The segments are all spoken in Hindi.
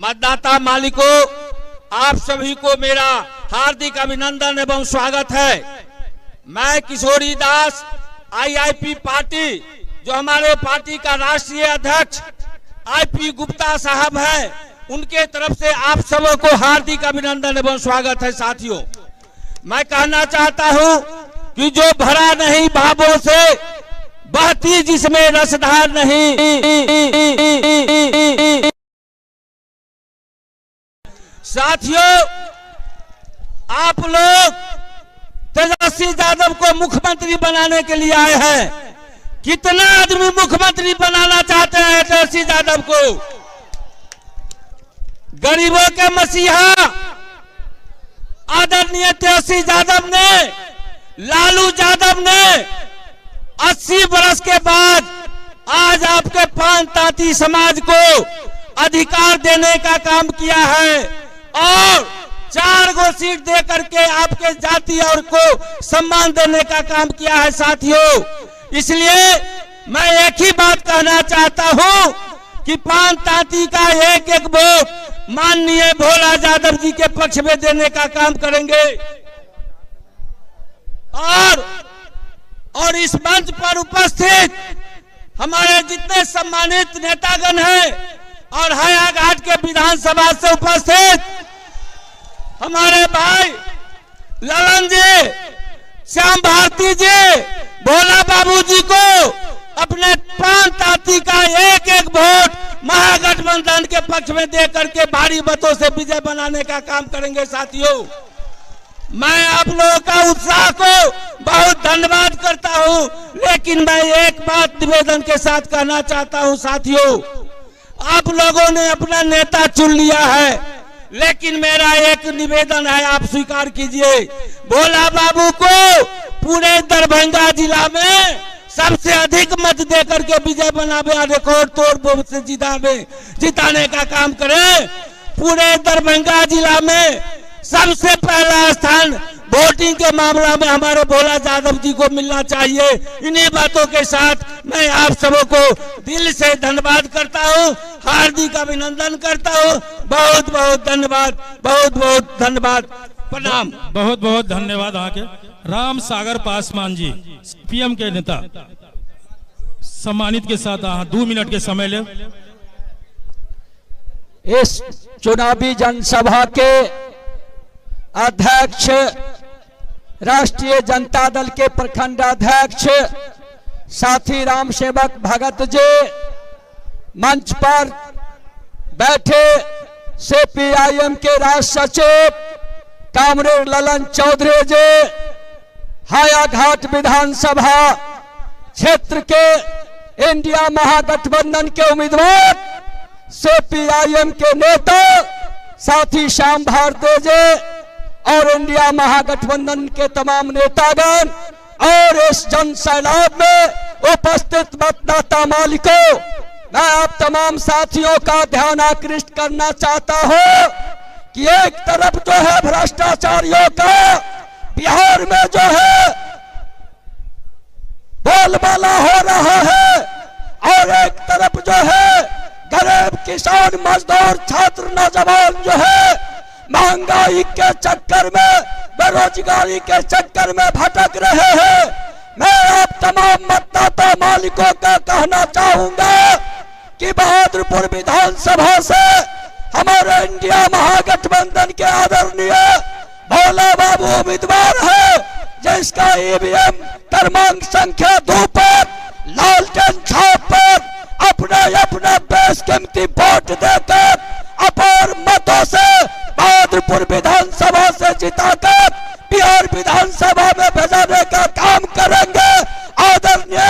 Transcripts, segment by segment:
मतदाता मालिकों, आप सभी को मेरा हार्दिक अभिनंदन एवं स्वागत है। मैं किशोरी दास आईआईपी पार्टी, जो हमारे पार्टी का राष्ट्रीय अध्यक्ष आईपी गुप्ता साहब है, उनके तरफ से आप सबको हार्दिक अभिनंदन एवं स्वागत है। साथियों, मैं कहना चाहता हूं कि जो भरा नहीं भावों से, बहती जिसमें रसधार नहीं, साथियों आप लोग तेजस्वी यादव को मुख्यमंत्री बनाने के लिए आए हैं। कितना आदमी मुख्यमंत्री बनाना चाहते हैं तेजस्वी यादव को? गरीबों के मसीहा आदरणीय तेजस्वी यादव ने, लालू यादव ने 80 वर्ष के बाद आज आपके पान तांती समाज को अधिकार देने का काम किया है और 4 गो सीट दे करके आपके जाति और को सम्मान देने का काम किया है। साथियों, इसलिए मैं एक ही बात कहना चाहता हूं कि पान तांती का एक एक वोट माननीय भोला यादव जी के पक्ष में देने का काम करेंगे। और इस मंच पर उपस्थित हमारे जितने सम्मानित नेतागण हैं और हायाघाट के विधानसभा से उपस्थित हमारे भाई ललन जी, श्याम भारती जी, भोला बाबू जी को अपने पान तांती का एक एक वोट महागठबंधन के पक्ष में दे करके भारी मतों से विजय बनाने का काम करेंगे। साथियों, मैं आप लोगों का उत्साह को बहुत धन्यवाद करता हूं, लेकिन मैं एक बात निवेदन के साथ कहना चाहता हूं। साथियों, आप लोगों ने अपना नेता चुन लिया है, लेकिन मेरा एक निवेदन है, आप स्वीकार कीजिए। भोला बाबू को पूरे दरभंगा जिला में सबसे अधिक मत देकर के विजय बनावे, रिकॉर्ड तोड़ वोट से जिताने का काम करें। पूरे दरभंगा जिला में सबसे पहला स्थान वोटिंग के मामला में हमारे भोला यादव जी को मिलना चाहिए। इन्हीं बातों के साथ मैं आप सबको दिल से धन्यवाद करता हूं, हार्दिक अभिनंदन करता हूं। बहुत बहुत धन्यवाद, बहुत बहुत धन्यवाद, प्रणाम। बहुत बहुत धन्यवाद। आके राम सागर पासवान जी, पीएम के नेता, सम्मानित के साथ 2 मिनट के समय ले। इस चुनावी जनसभा के अध्यक्ष, राष्ट्रीय जनता दल के प्रखंड अध्यक्ष साथी राम सेवक भगत जी, मंच पर बैठे सीपीआईएम के राष्ट्र सचिव कामरेड ललन चौधरी जी, हायाघाट विधानसभा क्षेत्र के इंडिया महागठबंधन के उम्मीदवार सीपीआईएम के नेता साथी श्याम भारती जी और इंडिया महागठबंधन के तमाम नेतागण और इस जन सैलाब में उपस्थित मतदाता मालिकों, मैं आप तमाम साथियों का ध्यान आकृष्ट करना चाहता हूं कि एक तरफ जो है भ्रष्टाचारियों का बिहार में जो है बोलबाला हो रहा है, और एक तरफ जो है गरीब किसान मजदूर छात्र नौजवान जो है महंगाई के चक्कर में, बेरोजगारी के चक्कर में भटक रहे हैं। मैं आप तमाम मतदाता मालिकों का कहना चाहूंगा कि बहादुरपुर विधानसभा से हमारे इंडिया महागठबंधन के आदरणीय भोला बाबू उम्मीदवार है, जिसका ईवीएम क्रमांक संख्या 2 पर लालटेन छाप पर अपने बेशकीमती वोट देकर अपार मतों से बहादुरपुर विधानसभा से जिताकर बिहार विधानसभा में भेजने का काम करेंगे। आदरणीय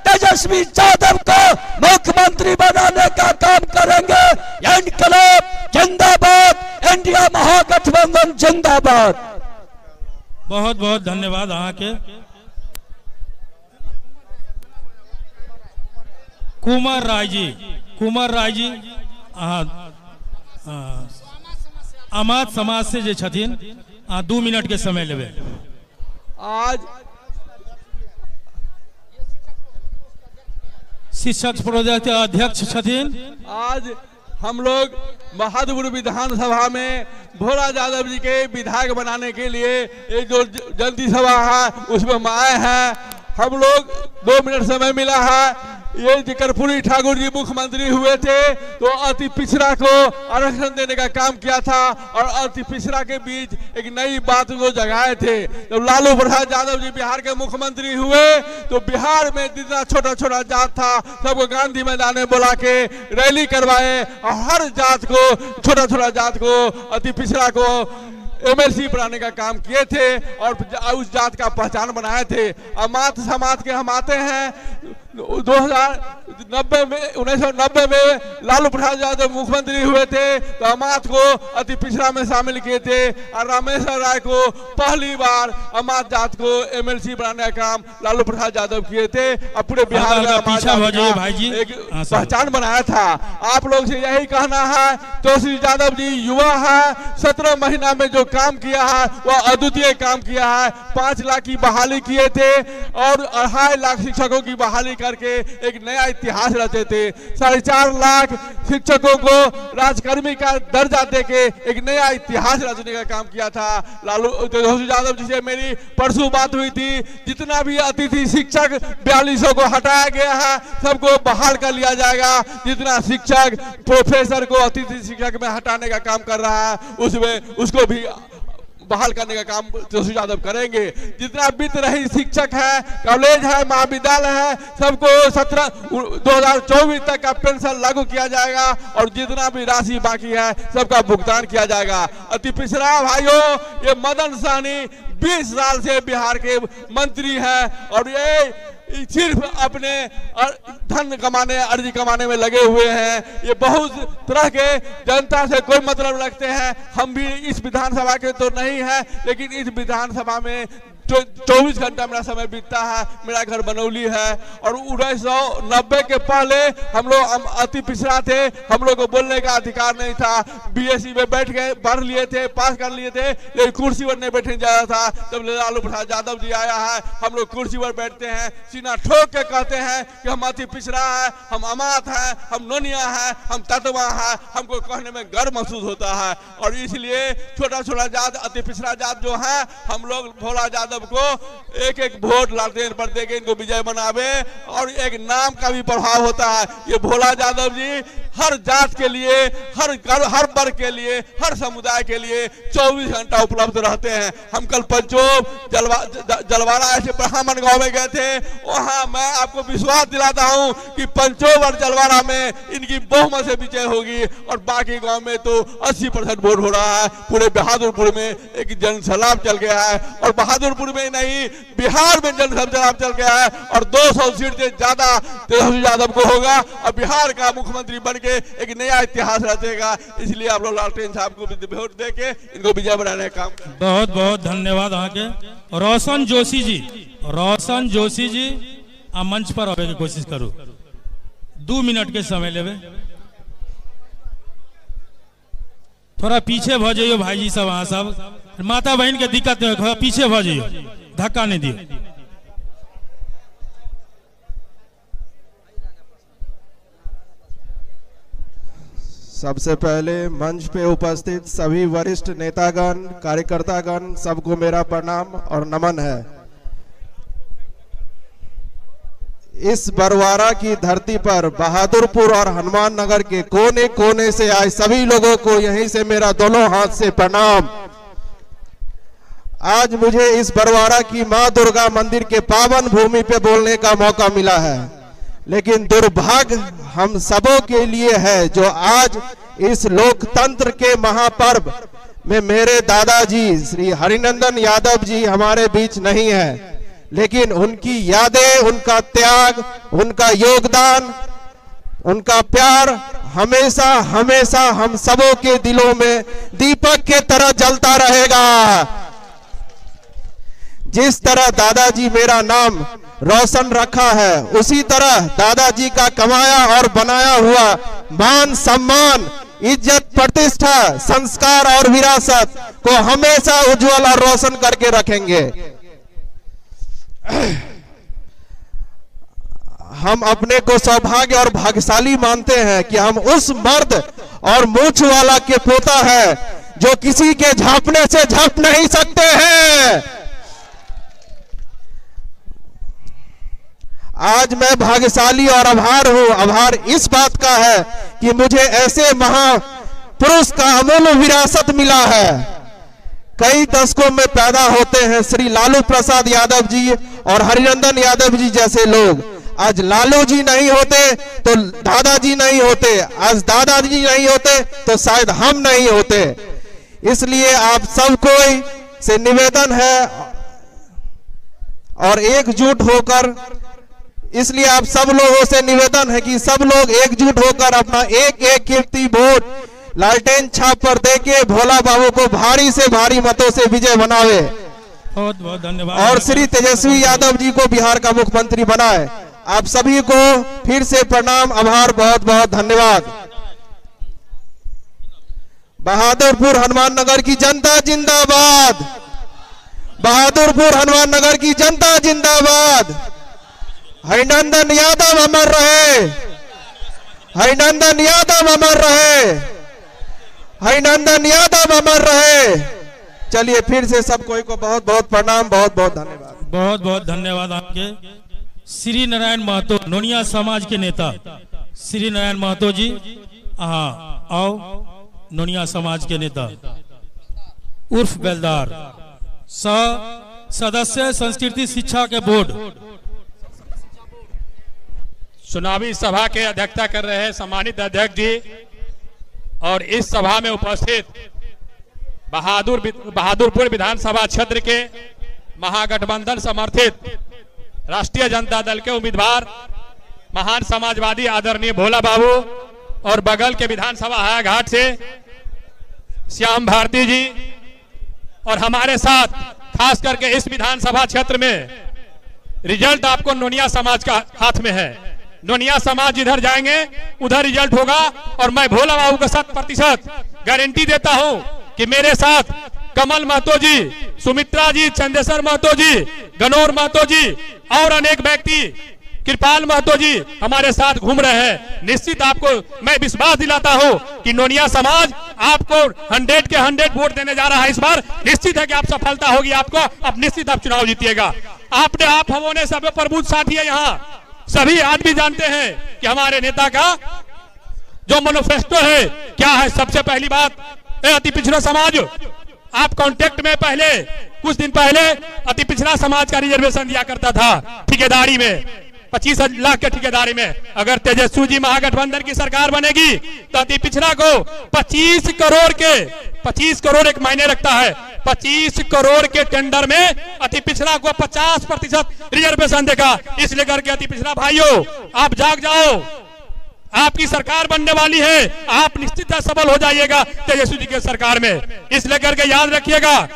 तेजस्वी यादव को मुख्यमंत्री बनाने का काम करेंगे। इनकलाब जिंदाबाद, इंडिया महागठबंधन जिंदाबाद। बहुत बहुत धन्यवाद। आके कुमार राय जी अमात समाज से जे छथिन, 2 मिनट के समय लेवे। आज शिक्षक प्रोजेक्ट अध्यक्ष छथिन। आज हम लोग बहादुरपुर विधानसभा में भोला यादव जी के विधायक बनाने के लिए एक जो जनता सभा है उसमें हम आए हैं। हम लोग 2 मिनट समय मिला है। ये कर्पूरी ठाकुर जी मुख्यमंत्री हुए थे तो अति पिछड़ा को आरक्षण देने का काम किया था और अति पिछड़ा के बीच एक नई बात को जगाए थे। तो लालू प्रसाद यादव जी बिहार के मुख्यमंत्री हुए तो बिहार में जितना छोटा छोटा जात था सबको गांधी मैदान में बुला के रैली करवाए और हर जात को छोटा छोटा जात को अति पिछड़ा को एमएलसी बनाने का काम किए थे और उस जात का पहचान बनाए थे। अमात समाज के हम आते हैं 1990 में लालू प्रसाद यादव मुख्यमंत्री हुए थे तो अमात को अति पिछड़ा में शामिल किए थे और रामेश्वर राय को पहली बार अमात जात को एमएलसी बनाने का काम लालू प्रसाद यादव किए थे और पूरे बिहार में एक पहचान बनाया था। आप लोग से यही कहना है, तेजस्वी यादव जी युवा है, 17 महीना में जो काम किया है वह अद्वितीय काम किया है। 5 लाख की बहाली किए थे और 2.5 लाख शिक्षकों की बहाली करके एक नया इतिहास रचे थे। 4.5 लाख शिक्षकों को राजकर्मी का दर्जा देके एक नया इतिहास रचने का काम किया था। लालू तेजस्वी यादव जी से मेरी परसों बात हुई थी। जितना भी अतिथि शिक्षक 4200 को हटाया गया है सबको बहाल कर लिया जाएगा। जितना शिक्षक प्रोफेसर को अतिथि शिक्षक में हटाने का काम कर रहा है उसमें उसको भी बहाल करने का काम तेजस्वी यादव करेंगे। जितना वित्त रहित शिक्षक है, कॉलेज है, महाविद्यालय है सबको 2024 तक का पेंशन लागू किया जाएगा और जितना भी राशि बाकी है सबका भुगतान किया जाएगा। अति पिछड़ा भाइयों ये मदन सहनी 20 साल से बिहार के मंत्री हैं और ये सिर्फ अपने धन कमाने अर्जी कमाने में लगे हुए हैं। ये बहुत तरह के जनता से कोई मतलब रखते हैं। हम भी इस विधानसभा के तो नहीं है लेकिन इस विधानसभा में 24 घंटा मेरा समय बीतता है। मेरा घर बनौली है और 1990 के पहले हम लोग अति पिछड़ा थे। हम लोग को बोलने का अधिकार नहीं था। बीएससी में बैठ गए, पढ़ लिए थे, पास कर लिए थे लेकिन कुर्सी पर नहीं बैठने जा रहा था। जब लालू प्रसाद यादव जी आया है हम लोग कुर्सी पर बैठते हैं, सीना ठोक के कहते हैं कि हम अति पिछड़ा है, हम अमात है, हम नोनिया है, हम ततवा है। हमको कहने में गर्व महसूस होता है और इसलिए छोटा छोटा जात अति पिछड़ा जात जो है हम लोग भोला यादव को एक एक वोट लालटेन पर देके इनको विजय बनावे और एक नाम का भी प्रभाव होता है। ये भोला यादव जी हर जात के लिए, हर वर्ग के लिए, हर समुदाय के लिए 24 घंटा उपलब्ध रहते हैं। हम कल पंचोब जलवाड़ा ऐसे ब्राह्मण गांव में गए थे। वहां मैं आपको विश्वास दिलाता हूं कि पंचोब और जलवाड़ा में इनकी बहुमत से विजय होगी और बाकी गांव में तो 80% वोट हो रहा है। पूरे बहादुरपुर में एक जनसैलाब चल गया है और बहादुरपुर में नहीं बिहार में जनसैलाब चल गया है और 200 सीट से ज्यादा तेजस्वी यादव को होगा और बिहार का मुख्यमंत्री बन के एक नया इतिहास रचेगा। इसलिए आप लोग लालटेन साहब को वोट देके इनको विजय बनाने का काम। बहुत बहुत धन्यवाद। आगे रोशन जोशी जी आप मंच पर आवे की कोशिश करो। 2 मिनट के समय लेवे। थोड़ा पीछे भ जाइयो भाई जी सब, वहां सब माता बहन के दिक्कत नहीं, पीछे भ जाइयो, धक्का नहीं दियो। सबसे पहले मंच पे उपस्थित सभी वरिष्ठ नेतागण, कार्यकर्तागण सबको मेरा प्रणाम और नमन है। इस बरवारा की धरती पर बहादुरपुर और हनुमान नगर के कोने कोने से आए सभी लोगों को यहीं से मेरा दोनों हाथ से प्रणाम। आज मुझे इस बरवारा की मां दुर्गा मंदिर के पावन भूमि पे बोलने का मौका मिला है, लेकिन दुर्भाग्य हम सबों के लिए है जो आज इस लोकतंत्र के महापर्व में मेरे दादाजी श्री हरिनंदन यादव जी हमारे बीच नहीं है। लेकिन उनकी यादें, उनका त्याग, उनका योगदान, उनका प्यार हमेशा हमेशा हम सबों के दिलों में दीपक के तरह जलता रहेगा। जिस तरह दादाजी मेरा नाम रोशन रखा है उसी तरह दादाजी का कमाया और बनाया हुआ मान सम्मान, इज्जत, प्रतिष्ठा, संस्कार और विरासत को हमेशा उज्जवल और रोशन करके रखेंगे। हम अपने को सौभाग्य और भाग्यशाली मानते हैं कि हम उस मर्द और मूछ वाला के पोता है, जो किसी के झांपने से झांप नहीं सकते हैं। आज मैं भाग्यशाली और आभार हूं। आभार इस बात का है कि मुझे ऐसे महापुरुष का अमूल्य विरासत मिला है। कई दशकों में पैदा होते हैं श्री लालू प्रसाद यादव जी और हरिनंदन यादव जी जैसे लोग। आज लालू जी नहीं होते तो दादाजी नहीं होते, आज दादाजी नहीं होते तो शायद हम नहीं होते। इसलिए आप सब कोई से निवेदन है और एकजुट होकर, इसलिए आप सब लोगों से निवेदन है कि सब लोग एकजुट होकर अपना एक एक कीमती वोट लालटेन छाप पर देके भोला बाबू को भारी से भारी मतों से विजय बनावे। बहुत बहुत धन्यवाद। और श्री तेजस्वी यादव जी को बिहार का मुख्यमंत्री बनाए। आप सभी को फिर से प्रणाम, आभार, बहुत बहुत धन्यवाद। बहादुरपुर हनुमान नगर की जनता जिंदाबाद, बहादुरपुर हनुमान नगर की जनता जिंदाबाद। हरिनंदन यादव अमर रहे, हरिनंदन यादव अमर रहे, हरिनंदन यादव अमर रहे। चलिए फिर से सब कोई को बहुत बहुत प्रणाम, बहुत बहुत धन्यवाद। बहुत बहुत धन्यवाद आपके। श्री नारायण महतो, नोनिया समाज के नेता श्री नारायण महतो जी, हाँ आओ। नोनिया समाज के नेता उर्फ बेलदार, सदस्य संस्कृति शिक्षा के बोर्ड। चुनावी सभा के अध्यक्षता कर रहे हैं सम्मानित अध्यक्ष जी और इस सभा में उपस्थित बहादुरपुर विधानसभा क्षेत्र के महागठबंधन समर्थित राष्ट्रीय जनता दल के उम्मीदवार महान समाजवादी आदरणीय भोला बाबू और बगल के विधानसभा हायाघाट से श्याम भारती जी, और हमारे साथ खास करके इस विधानसभा क्षेत्र में रिजल्ट आपको नोनिया समाज का हाथ में है। नोनिया समाज जिधर जाएंगे उधर रिजल्ट होगा और मैं भोला बाबू को 100% गारंटी देता हूं कि मेरे साथ कमल महतो जी, सुमित्रा जी, चंदेश्वर महतो जी, गनौर महतो जी और अनेक व्यक्ति, कृपाल महतो जी हमारे साथ घूम रहे हैं। निश्चित आपको मैं विश्वास दिलाता हूं कि नोनिया समाज आपको 100 के 100 वोट देने जा रहा है। इस बार निश्चित है कि आप सफलता होगी आपको, अब निश्चित आप चुनाव जीतिएगा। आपने आप हमों सब प्रबुद्ध साथी है, यहाँ सभी आदमी जानते हैं कि हमारे नेता का जो मैनिफेस्टो है क्या है। सबसे पहली बात, अति पिछड़ा समाज, आप कांटेक्ट में पहले कुछ दिन पहले अति पिछड़ा समाज का रिजर्वेशन दिया करता था ठेकेदारी में, 25 लाख के ठेकेदारी में। अगर तेजस्वी जी महागठबंधन की सरकार बनेगी तो अति पिछड़ा को 25 करोड़ एक मायने रखता है, 25 करोड़ के टेंडर में अति पिछड़ा को 50% रिजर्वेशन देगा। इसलिए करके अति पिछड़ा भाइयों आप जाग जाओ, आपकी सरकार बनने वाली है, आप निश्चित सफल हो जाइएगा तेजस्वी जी की सरकार में। इसलिए करके याद रखिएगा,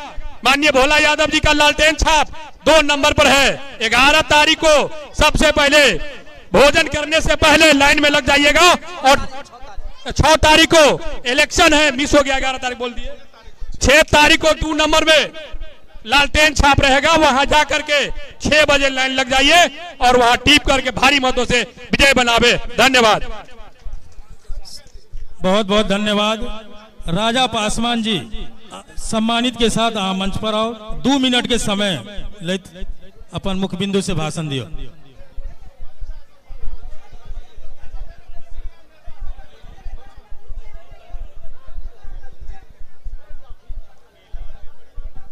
माननीय भोला यादव जी का लालटेन छाप 2 नंबर पर है। 11 तारीख को सबसे पहले भोजन करने से पहले लाइन में लग जाइएगा और 6 तारीख को इलेक्शन है, मिस हो गया, 11 तारीख बोल दिए। 6 तारीख को 2 नंबर में लालटेन छाप रहेगा, वहां जाकर के 6 बजे लाइन लग जाइए और वहां टीप करके भारी मतों से विजय बनावे। धन्यवाद। बहुत बहुत धन्यवाद। राजा पासवान जी सम्मानित के साथ मंच पर आओ। 2 मिनट के समय अपन मुख्य बिंदु से भाषण दियो।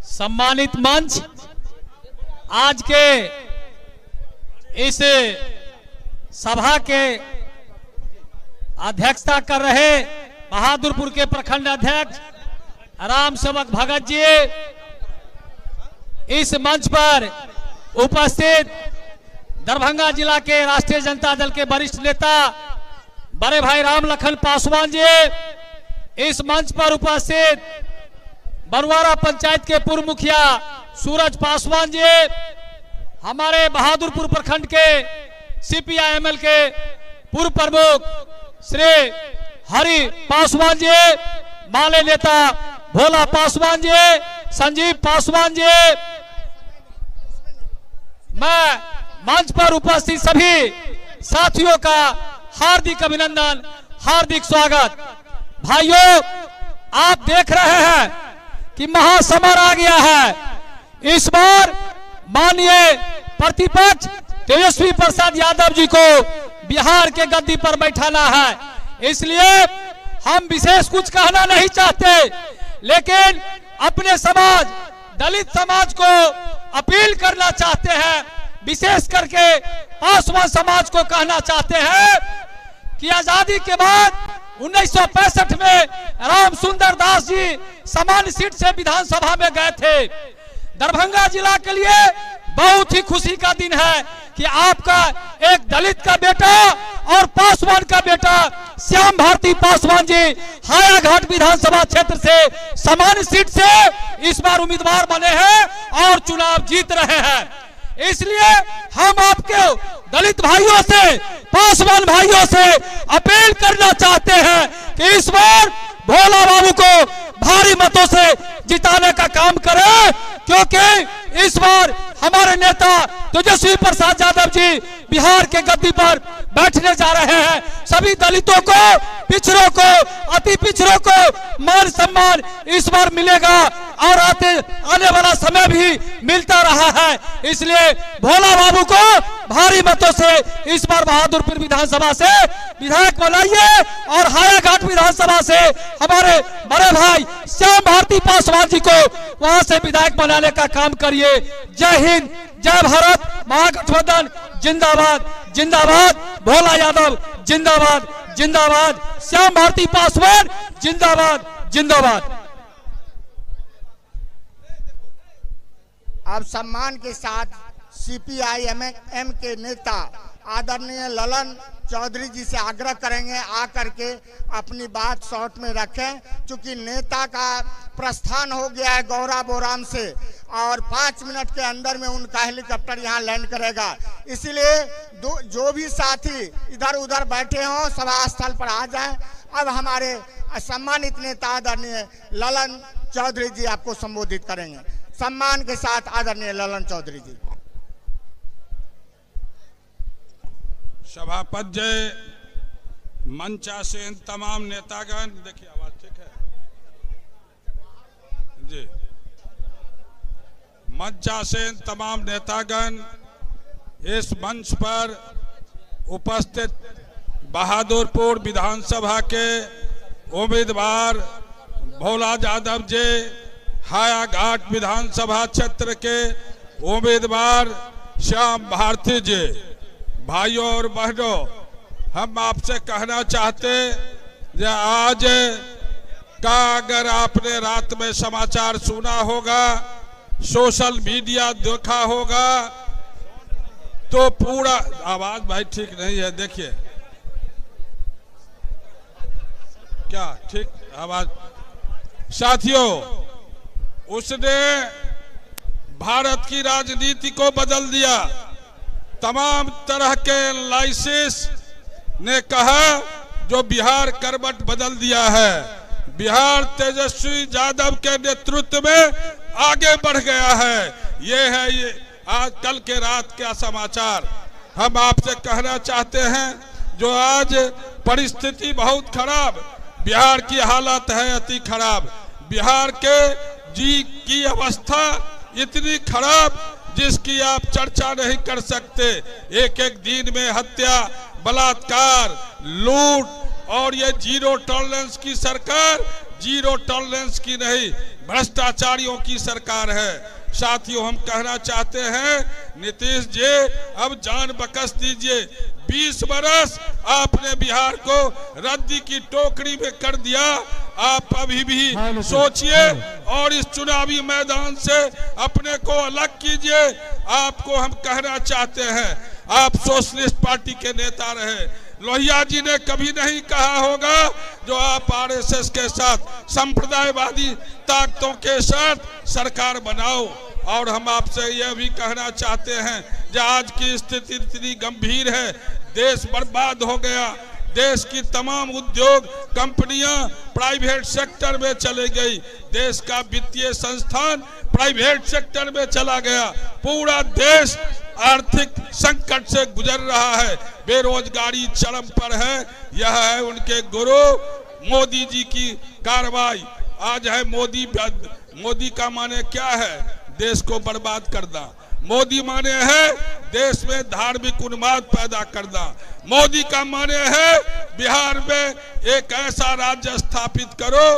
सम्मानित मंच, आज के इस सभा के अध्यक्षता कर रहे बहादुरपुर के प्रखंड अध्यक्ष राम सेवक भगत जी, इस मंच पर उपस्थित दरभंगा जिला के राष्ट्रीय जनता दल के वरिष्ठ नेता बड़े भाई राम लखन पासवान जी, इस मंच पर उपस्थित बरुआरा पंचायत के पूर्व मुखिया सूरज पासवान जी, हमारे बहादुरपुर प्रखंड के CPI-ML के पूर्व प्रमुख श्री हरि पासवान जी, माले नेता भोला पासवान जी, संजीव पासवान जी, मैं मंच पर उपस्थित सभी साथियों का हार्दिक अभिनंदन, हार्दिक स्वागत। भाइयों, आप देख रहे हैं कि महासमर आ गया है। इस बार माननीय प्रतिपक्ष तेजस्वी प्रसाद यादव जी को बिहार के गद्दी पर बैठाना है। इसलिए हम विशेष कुछ कहना नहीं चाहते, लेकिन अपने समाज दलित समाज को अपील करना चाहते हैं, विशेष करके पासवान समाज को कहना चाहते हैं कि आजादी के बाद 1965 में राम सुंदर दास जी सामान्य सीट से विधानसभा में गए थे। दरभंगा जिला के लिए बहुत ही खुशी का दिन है कि आपका एक दलित का बेटा और पासवान का बेटा श्याम भारती पासवान जी हायाघाट विधानसभा क्षेत्र से सामान्य सीट से इस बार उम्मीदवार बने हैं और चुनाव जीत रहे हैं। इसलिए हम आपके दलित भाइयों से, पासवान भाइयों से अपील करना चाहते हैं कि इस बार भोला बाबू को भारी मतों से जिताने का काम करें, क्योंकि इस बार हमारे नेता तेजस्वी प्रसाद यादव जी बिहार के गद्दी पर बैठने जा रहे हैं। सभी दलितों को, पिछड़ों को, अति पिछड़ों को मान सम्मान इस बार मिलेगा और आने वाला समय भी मिलता रहा है। इसलिए भोला बाबू को भारी मतों से इस बार बहादुरपुर विधानसभा से विधायक बनाइए और हायाघाट विधानसभा से हमारे बड़े भाई श्याम भारती पासवान जी को वहां से विधायक बनाने का काम करिए। जय हिंद, जय भारत, महागठबंधन जिंदाबाद जिंदाबाद, भोला यादव जिंदाबाद जिंदाबाद, श्याम भारती पासवान जिंदाबाद जिंदाबाद। अब सम्मान के साथ CPI-M के नेता आदरणीय ललन चौधरी जी से आग्रह करेंगे आकर के अपनी बात शॉर्ट में रखें, क्योंकि नेता का प्रस्थान हो गया है गौरा बोराम से और 5 मिनट के अंदर में उनका हेलीकॉप्टर यहां लैंड करेगा। इसलिए जो भी साथी इधर उधर बैठे हों सभा स्थल पर आ जाएं। अब हमारे सम्मानित नेता आदरणीय ललन चौधरी जी आपको संबोधित करेंगे। सम्मान के साथ आदरणीय ललन चौधरी जी। सभापति मंचासीन तमाम नेतागण, देखिए आवाज ठीक है जी, मंचासीन तमाम नेतागण, इस मंच पर उपस्थित बहादुरपुर विधानसभा के उम्मीदवार भोला यादव जी, हायाघाट विधानसभा क्षेत्र के उम्मीदवार श्याम भारती जी, भाइयों और बहनों, हम आपसे कहना चाहते कि आज का अगर आपने रात में समाचार सुना होगा, सोशल मीडिया देखा होगा, तो पूरा आवाज भाई ठीक नहीं है, देखिए क्या ठीक आवाज। साथियों, उसने भारत की राजनीति को बदल दिया। तमाम तरह के एनालिसिस ने कहा जो बिहार करवट बदल दिया है। बिहार तेजस्वी यादव के नेतृत्व में आगे बढ़ गया है। ये आज कल के रात का समाचार। हम आपसे कहना चाहते हैं जो आज परिस्थिति बहुत खराब, बिहार की हालत है अति खराब। बिहार के जी की अवस्था इतनी खराब जिसकी आप चर्चा नहीं कर सकते। एक एक दिन में हत्या, बलात्कार, लूट और ये जीरो टॉलरेंस की सरकार, जीरो टॉलरेंस की नहीं, भ्रष्टाचारियों की सरकार है। साथियों, हम कहना चाहते हैं नीतीश जी अब जान बख्श दीजिए। 20 बरस आपने बिहार को रद्दी की टोकरी में कर दिया। आप अभी भी सोचिए और इस चुनावी मैदान से अपने को अलग कीजिए। आपको हम कहना चाहते हैं, आप सोशलिस्ट पार्टी के नेता रहे। लोहिया जी ने कभी नहीं कहा होगा जो आप आरएसएस के साथ, संप्रदायवादी ताकतों के साथ सरकार बनाओ। और हम आपसे यह भी कहना चाहते हैं कि आज की स्थिति इतनी गंभीर है, देश बर्बाद हो गया। देश की तमाम उद्योग कंपनियां प्राइवेट सेक्टर में चले गई। देश का वित्तीय संस्थान प्राइवेट सेक्टर में चला गया। पूरा देश आर्थिक संकट से गुजर रहा है। बेरोजगारी चरम पर है। यह है उनके गुरु मोदी जी की कार्रवाई आज है। मोदी का माने क्या है? देश को बर्बाद करना। मोदी माने है देश में धार्मिक उन्माद पैदा करना। मोदी का माने है बिहार में एक ऐसा राज्य स्थापित करो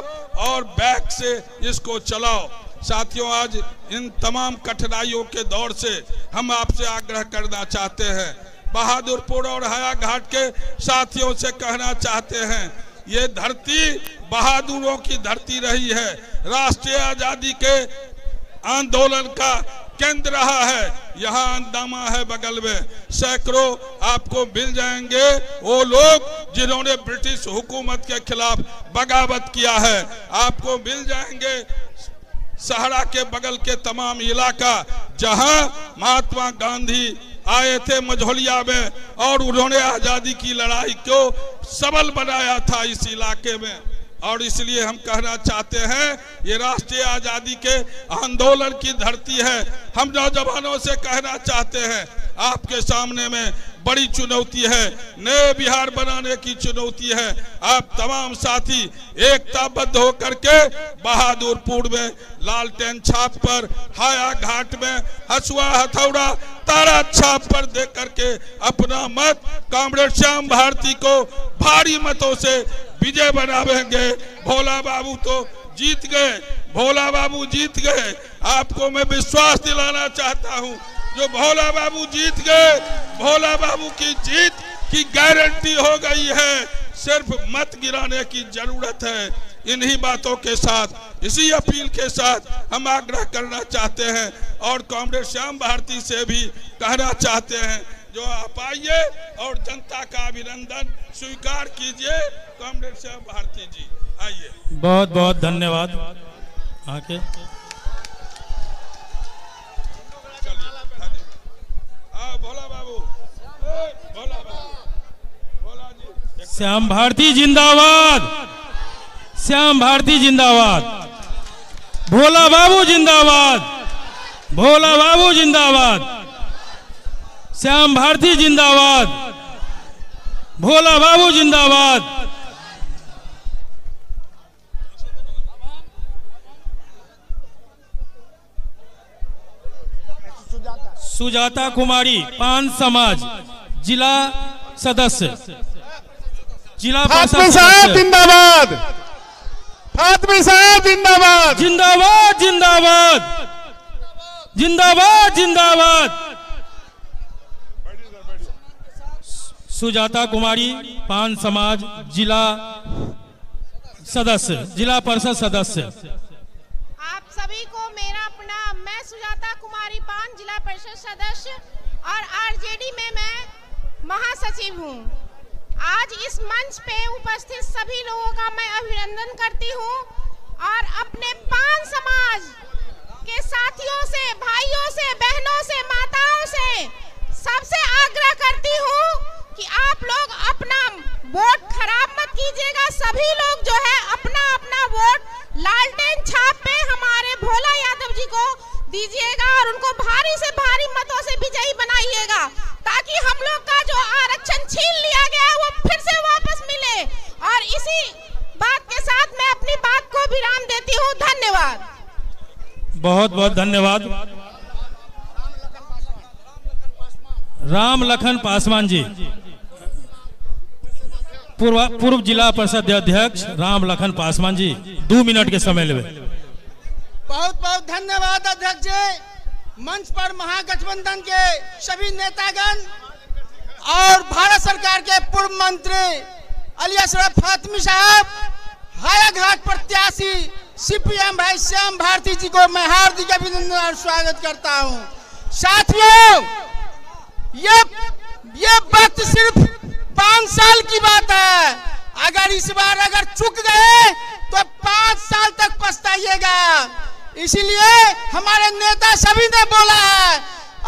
और बैक से इसको चलाओ। साथियों, आज इन तमाम कठिनाइयों के दौर से हम आपसे आग्रह करना चाहते हैं, बहादुरपुर और हायाघाट के साथियों से कहना चाहते हैं, ये धरती बहादुरों की धरती रही है। राष्ट्रीय आजादी के आंदोलन का केंद्र रहा है। यहाँ अंदामा है बगल में, सैकड़ों आपको मिल जाएंगे वो लोग जिन्होंने ब्रिटिश हुकूमत के खिलाफ बगावत किया है। आपको मिल जाएंगे सहारा के बगल के तमाम इलाका जहां महात्मा गांधी आए थे मझौलिया में और उन्होंने आजादी की लड़ाई को सबल बनाया था इस इलाके में। और इसलिए हम कहना चाहते हैं ये राष्ट्रीय आजादी के आंदोलन की धरती है। हम नौजवानों से कहना चाहते हैं आपके सामने में बड़ी चुनौती है, नए बिहार बनाने की चुनौती है। आप तमाम साथी एकताबद्ध होकर के बहादुरपुर में लालटेन छाप पर, हायाघाट में हसुआ हथौड़ा तारा छाप पर दे करके अपना मत कॉमरेड श्याम भारती को भारी मतों से विजय बनावेंगे। भोला बाबू तो जीत गए, भोला बाबू जीत गए। आपको मैं विश्वास दिलाना चाहता हूं, जो भोला बाबू जीत गए, भोला बाबू की जीत की गारंटी हो गई है। सिर्फ मत गिराने की जरूरत है। इन्हीं बातों के साथ, इसी अपील के साथ हम आग्रह करना चाहते हैं और कॉमरेड श्याम भारती से भी कहना चाहते हैं, जो आप आइए और जनता का अभिनंदन स्वीकार कीजिए। कॉमरेड श्याम भारती जी आइए। बहुत बहुत धन्यवाद। आके भोला बाबू, भोला बाबू, भोला जी। श्याम भारती जिंदाबाद, श्याम भारती जिंदाबाद, भोला बाबू जिंदाबाद, भोला बाबू जिंदाबाद, श्याम भारती जिंदाबाद, भोला बाबू जिंदाबाद। सुजाता कुमारी पान समाज जिला सदस्य, जिला फातमी साहब जिंदाबाद, फातमी साहब जिंदाबाद, जिंदाबाद जिंदाबाद, जिंदाबाद जिंदाबाद। सुजाता कुमारी पान समाज जिला सदस्य, जिला परिषद सदस्य। आप सभी को मेरा प्रणाम। मैं सुजाता कुमारी पान जिला परिषद सदस्य और आरजेडी में मैं महासचिव हूं। आज इस मंच पे उपस्थित सभी लोगों का मैं अभिनंदन करती हूं और अपने पान समाज के साथियों से, भाइयों से, बहनों से, माताओं से सबसे आग्रह करती हूं कि आप लोग अपना वोट खराब मत कीजिएगा। सभी लोग जो है अपना अपना वोट लालटेन छाप पे हमारे भोला यादव जी को दीजिएगा और उनको भारी से भारी मतों से विजयी बनाइएगा, ताकि हम लोग का जो आरक्षण छीन लिया गया है वो फिर से वापस मिले। और इसी बात के साथ मैं अपनी बात को विराम देती हूँ। धन्यवाद। बहुत बहुत धन्यवाद। राम लखन पासवान जी, पूर्व जिला परिषद अध्यक्ष राम लखन पासवान जी, 2 मिनट के समय लेवे। बहुत बहुत धन्यवाद अध्यक्ष जी। मंच पर महागठबंधन के सभी नेतागण और भारत सरकार के पूर्व मंत्री अली अशरफ फातमी साहब, हायाघाट प्रत्याशी सीपीएम भाई श्याम भारती जी को मैं हार्दिक अभिनंदन और स्वागत करता हूं। साथियों, ये वक्त सिर्फ 5 साल की बात है। अगर इस बार अगर चूक गए तो 5 साल तक पछताइएगा। इसलिए हमारे नेता सभी ने बोला है।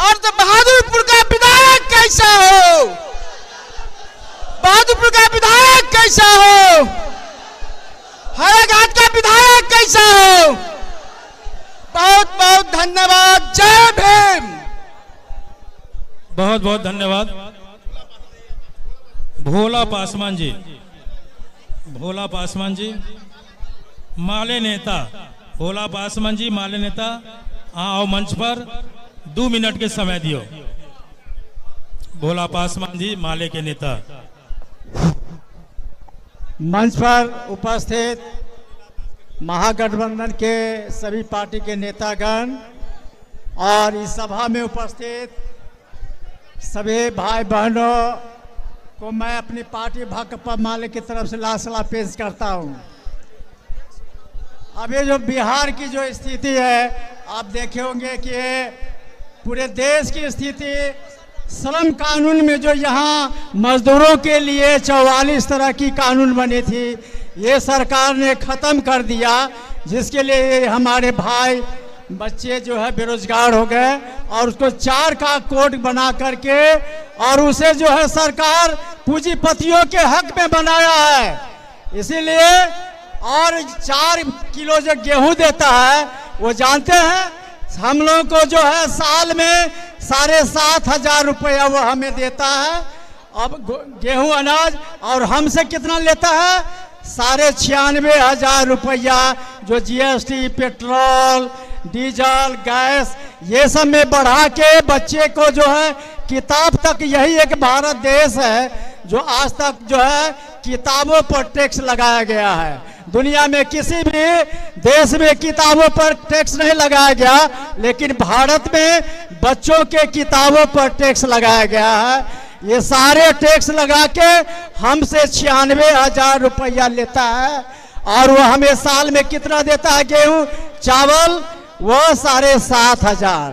और तो बहादुरपुर का विधायक कैसा हो, बहादुरपुर का विधायक कैसा हो, हायाघाट का विधायक कैसा हो। बहुत बहुत धन्यवाद। जय भीम। बहुत बहुत धन्यवाद। भोला पासवान जी, भोला पासवान जी, माले नेता भोला पासवान जी, माले नेता आओ मंच पर, 2 मिनट के समय दियो। भोला पासवान जी, माले के नेता। मंच पर उपस्थित महागठबंधन के सभी पार्टी के नेतागण और इस सभा में उपस्थित सभी भाई बहनों को मैं अपनी पार्टी भाकपा माले की तरफ से लाल सलाम पेश करता हूं। अभी जो बिहार की जो स्थिति है, आप देखे होंगे कि पूरे देश की स्थिति, श्रम कानून में जो यहाँ मजदूरों के लिए 44 तरह की कानून बनी थी, ये सरकार ने ख़त्म कर दिया, जिसके लिए हमारे भाई बच्चे जो है बेरोजगार हो गए और उसको 4 का कोड बना करके और उसे जो है सरकार पूंजीपतियों के हक में बनाया है। इसीलिए और 4 किलो जो गेहूं देता है, वो जानते हैं हम लोगों को जो है साल में 7,500 रुपया वो हमें देता है। अब गेहूं अनाज और हमसे कितना लेता है? 96,500 रुपया, जो जीएसटी, पेट्रोल, डीजल, गैस ये सब में बढ़ा के बच्चे को जो है किताब तक, यही एक भारत देश है जो आज तक जो है किताबों पर टैक्स लगाया गया है। दुनिया में किसी भी देश में किताबों पर टैक्स नहीं लगाया गया, लेकिन भारत में बच्चों के किताबों पर टैक्स लगाया गया है। ये सारे टैक्स लगा के हमसे 96,000 रुपया लेता है और वो हमें साल में कितना देता है? गेहूं, चावल, वो 7,500।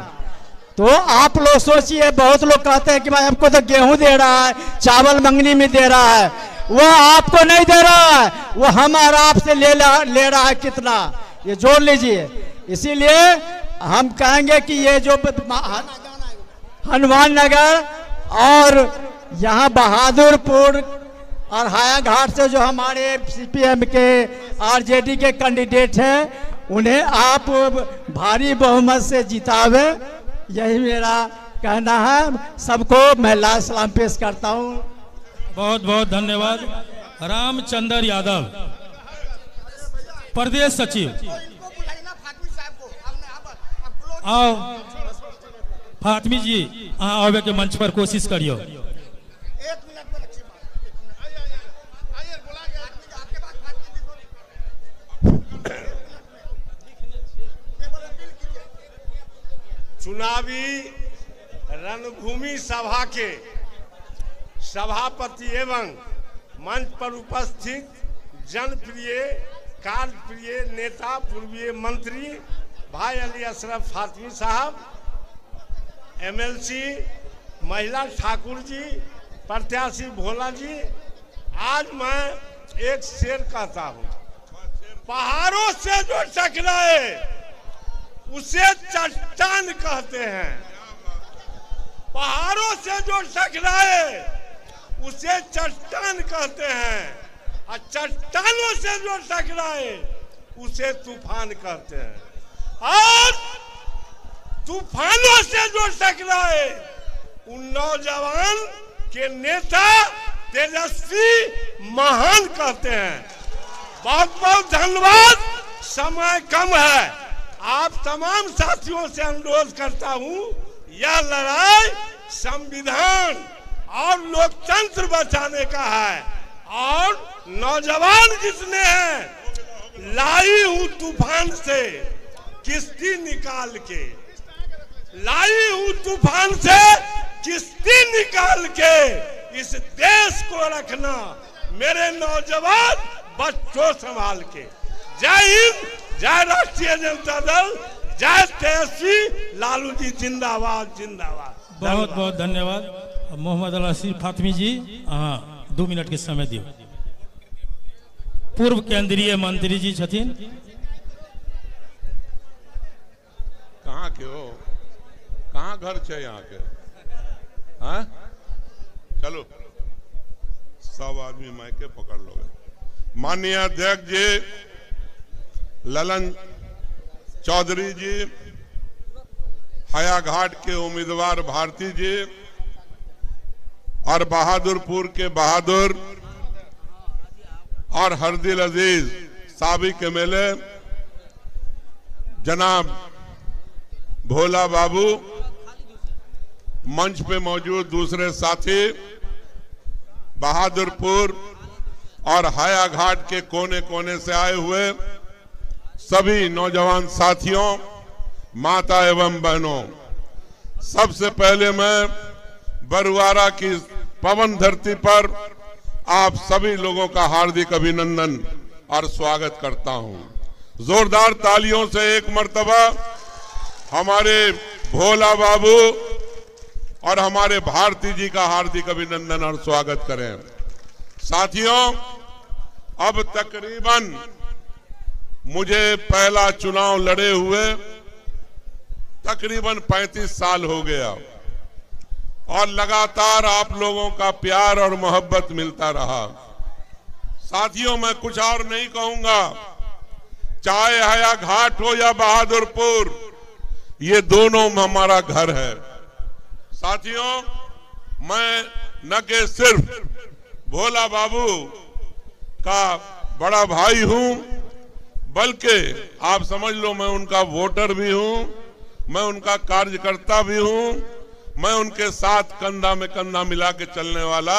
तो आप लोग सोचिए, बहुत लोग कहते हैं कि भाई हमको तो गेहूं दे रहा है, चावल मंगनी में दे रहा है, वो आपको नहीं दे रहा है, वो हमारा आपसे ले रहा है कितना, ये जोड़ लीजिए। इसीलिए हम कहेंगे कि ये जो हनुमान नगर और यहाँ बहादुरपुर और हायाघाट से जो हमारे सीपीएम के आरजेडी के कैंडिडेट हैं, उन्हें आप भारी बहुमत से जितावे, यही मेरा कहना है। सबको मैं लाल सलाम पेश करता हूँ। बहुत बहुत धन्यवाद। रामचंद्र यादव, प्रदेश सचिव। आओ फातमी जी, आवे के मंच पर कोशिश करियो। चुनावी रणभूमि सभा के सभापति एवं मंच पर उपस्थित जनप्रिय कार्यप्रिय नेता पूर्वीय मंत्री भाई अली अशरफ फातमी साहब, एमएलसी महिला ठाकुर जी, प्रत्याशी भोला जी, आज मैं एक शेर कहता हूँ, पहाड़ों से जो टकराए उसे चट्टान कहते हैं। पहाड़ों से जो टकराए उसे चट्टान कहते हैं और चट्टानों से जो टकराए उसे तूफान कहते हैं। और तूफानों से जो टकराए उन नौजवान के नेता तेजस्वी महान कहते हैं। बहुत बहुत धन्यवाद। समय कम है, आप तमाम साथियों से अनुरोध करता हूं, यह लड़ाई संविधान और लोकतंत्र बचाने का है और नौजवान जितने हैं, लाई हूं तूफान से किश्ती निकाल के, लाई हूं तूफान से किश्ती निकाल के, इस देश को रखना मेरे नौजवान बच्चों संभाल के। जय हिंद, जय राष्ट्रीय जनता दल, जय तेजस्वी लालू जी, जिंदाबाद जिंदाबाद। बहुत बहुत धन्यवाद। मोहम्मद अली फातमी जी, 2 मिनट के समय दियो। पूर्व केंद्रीय मंत्री जी छथिन। कहाँ के हो? कहाँ घर छे यहाँ के? हाँ? चलो सब आदमी माइके पकड़ लोगे। माननीय अध्यक्ष जी ललन चौधरी जी, हायाघाट के उम्मीदवार भारती जी और बहादुरपुर के बहादुर और हरदिल अजीज साबिक एमएलए जनाब भोला बाबू, मंच पे मौजूद दूसरे साथी, बहादुरपुर और हाया घाट के कोने कोने से आए हुए सभी नौजवान साथियों, माता एवं बहनों, सबसे पहले मैं बरुआरा की पवन धरती पर आप सभी लोगों का हार्दिक अभिनंदन और स्वागत करता हूं। जोरदार तालियों से एक मर्तबा हमारे भोला बाबू और हमारे भारती जी का हार्दिक अभिनंदन और स्वागत करें। साथियों, अब तकरीबन मुझे पहला चुनाव लड़े हुए तकरीबन 35 साल हो गया और लगातार आप लोगों का प्यार और मोहब्बत मिलता रहा। साथियों, मैं कुछ और नहीं कहूंगा, चाहे हाया घाट हो या बहादुरपुर, ये दोनों हमारा घर है। साथियों, मैं न के सिर्फ भोला बाबू का बड़ा भाई हूं, बल्कि आप समझ लो मैं उनका वोटर भी हूं, मैं उनका कार्यकर्ता भी हूं, मैं उनके साथ कंधा में कंधा मिला के चलने वाला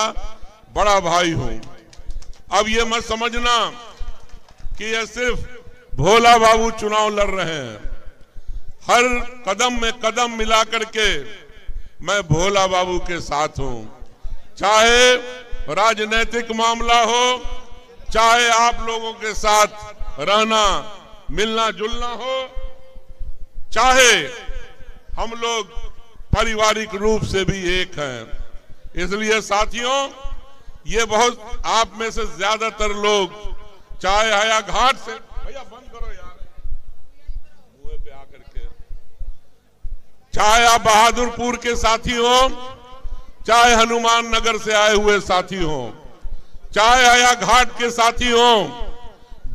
बड़ा भाई हूं। अब ये मत समझना कि ये सिर्फ भोला बाबू चुनाव लड़ रहे हैं। हर कदम में कदम मिला करके मैं भोला बाबू के साथ हूं, चाहे राजनीतिक मामला हो, चाहे आप लोगों के साथ रहना मिलना जुलना हो, चाहे हम लोग पारिवारिक रूप से भी एक हैं। इसलिए साथियों, ये बहुत आप में से ज्यादातर लोग चाहे हाया घाट से, भैया बंद करो यार मुंह पे आकर के, चाहे आप बहादुरपुर के साथी हो, चाहे हनुमान नगर से आए हुए साथी हो, चाहे हाया घाट के साथी हो,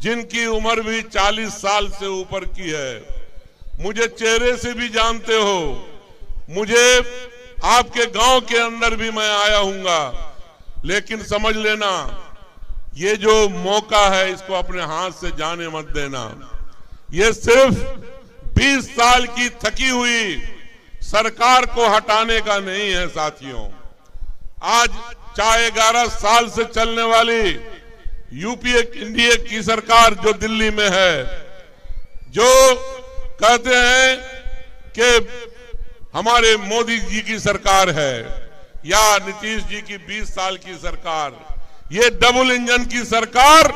जिनकी उम्र भी 40 साल से ऊपर की है, मुझे चेहरे से भी जानते हो, मुझे आपके गांव के अंदर भी मैं आया हूंगा, लेकिन समझ लेना ये जो मौका है इसको अपने हाथ से जाने मत देना। ये सिर्फ 20 साल की थकी हुई सरकार को हटाने का नहीं है साथियों। आज चाहे 11 साल से चलने वाली यूपीए एनडीए की सरकार जो दिल्ली में है, जो कहते हैं कि हमारे मोदी जी की सरकार है या नीतीश जी की 20 साल की सरकार, ये डबल इंजन की सरकार,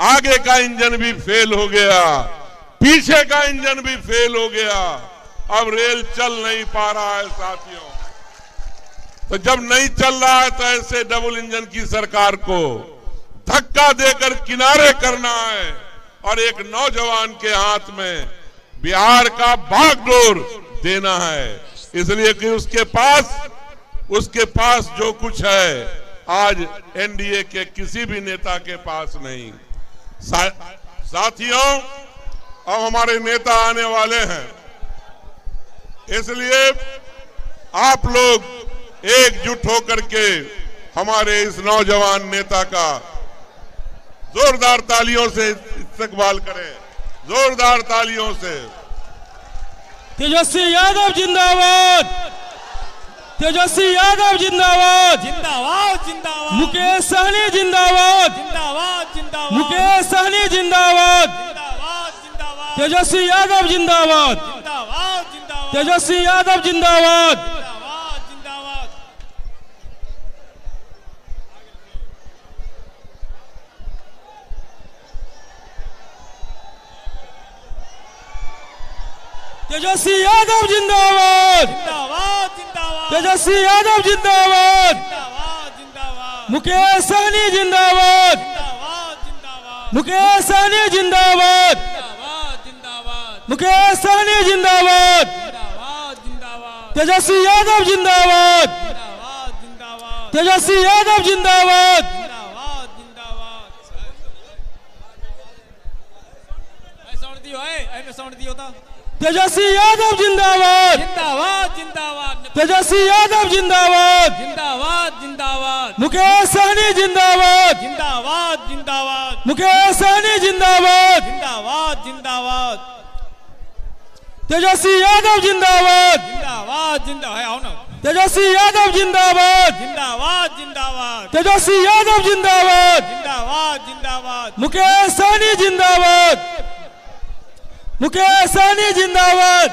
आगे का इंजन भी फेल हो गया, पीछे का इंजन भी फेल हो गया, अब रेल चल नहीं पा रहा है साथियों। तो जब नहीं चल रहा है तो ऐसे डबल इंजन की सरकार को धक्का देकर किनारे करना है और एक नौजवान के हाथ में बिहार का बागडोर देना है। इसलिए कि उसके पास जो कुछ है आज एनडीए के किसी भी नेता के पास नहीं। साथियों, अब हमारे नेता आने वाले हैं, इसलिए आप लोग एकजुट होकर के हमारे इस नौजवान नेता का जोरदार तालियों से इस्तकबाल करें, जोरदार तालियों से। तेजस्वी यादव जिंदाबाद, तेजस्वी यादव जिंदाबाद, जिंदाबाद जिंदाबाद, मुकेश सहनी जिंदाबाद, जिंदाबाद जिंदाबाद, मुकेश सहनी जिंदाबाद, जिंदाबाद जिंदाबाद, तेजस्वी यादव जिंदाबाद, जिंदाबाद जिंदाबाद, तेजस्वी यादव जिंदाबाद। जिंदाबाद जिंदाबाद। तेजस्वी यादव जिंदाबाद, जिंदाबाद जिंदाबाद, तेजस्वी यादव जिंदाबाद, जिंदाबाद जिंदाबाद, मुकेश सहनी जिंदाबाद, जिंदाबाद जिंदाबाद, मुकेश सहनी जिंदाबाद, जिंदाबाद जिंदाबाद, मुकेश सहनी जिंदाबाद, जिंदाबाद जिंदाबाद, तेजस्वी यादव जिंदाबाद, जिंदाबाद जिंदाबाद, तेजस्वी यादव जिंदाबाद। जिंदाबाद जिंदाबाद। साउंड दियो है, साउंड दियो था। तेजस्वी यादव जिंदाबाद, जिंदाबाद जिंदाबाद, तेजस्वी यादव जिंदाबाद, जिंदाबाद जिंदाबाद, मुकेश सहनी जिंदाबाद, जिंदाबाद जिंदाबाद, मुकेश सहनी जिंदाबाद, जिंदाबाद जिंदाबाद, तेजस्वी यादव जिंदाबाद, जिंदाबाद जिंदाबाद, आओ ना, तेजस्वी यादव जिंदाबाद, जिंदाबाद जिंदाबाद, तेजस्वी यादव जिंदाबाद, जिंदाबाद जिंदाबाद, मुकेश सहनी जिंदाबाद, मुकेश सहनी जिंदाबाद,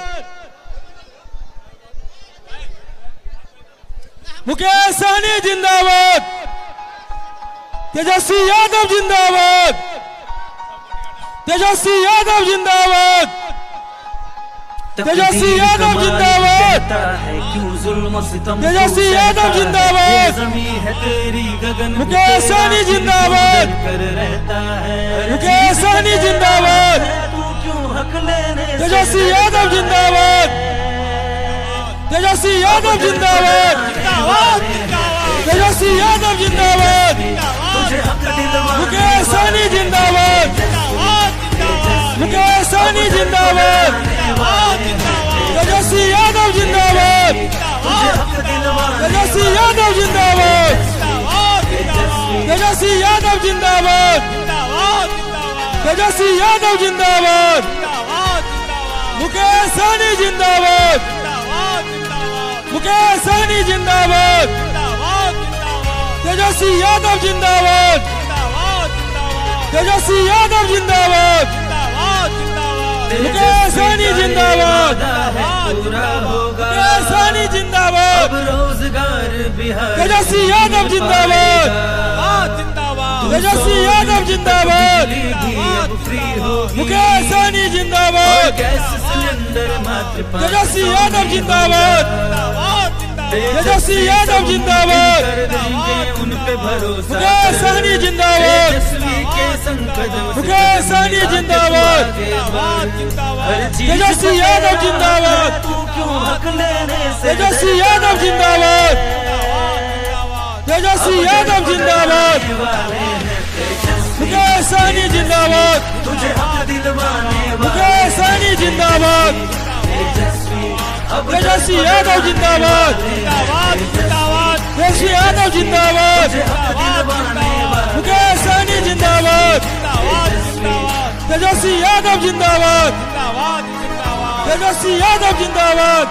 मुकेश सहनी जिंदाबाद, तेजस्वी यादव जिंदाबाद, तेजस्वी यादव जिंदाबाद, तेजस्वी यादव जिंदाबाद, तेजस्वी यादव जिंदाबाद, मुकेश सहनी जिंदाबाद, मुकेश सहनी जिंदाबाद, तेजस्वी यादव जिंदाबाद, तेजस्वी यादव जिंदाबाद, तेजस्वी यादव जिंदाबाद, मुकेश सहनी जिंदाबाद, मुकेश सहनी जिंदाबाद, तेजस्वी यादव जिंदाबाद, तेजस्वी यादव जिंदाबाद, तेजस्वी यादव जिंदाबाद, तेजस्वी यादव जिंदाबाद, मुकेश सहनी जिंदाबाद, मुकेश सहनी जिंदाबाद, तेजस्वी यादव जिंदाबाद, तेजस्वी यादव जिंदाबाद, मुकेश सहनी जिंदाबाद, मुकेश सहनी जिंदाबाद, तेजस्वी यादव जिंदाबाद, तेजस्वी यादव जिंदाबाद, मुकेश सहनी जिंदाबाद, तेजस्वी यादव जिंदाबाद, तेजस्वी यादव जिंदाबाद, मुकेश सहनी जिंदाबाद, मुकेश सहनी जिंदाबाद, तेजस्वी यादव जिंदाबाद, तेजस्वी यादव जिंदाबाद, तेजस्वी यादव जिंदाबाद, मुकेश सहनी जिंदाबाद, मुकेश सहनी जिंदाबाद, तेजस्वी यादव जिंदाबाद, तेजस्वी यादव जिंदाबाद, मुकेश सहनी जिंदाबाद, तेजस्वी यादव जिंदाबाद, तेजस्वी यादव जिंदाबाद,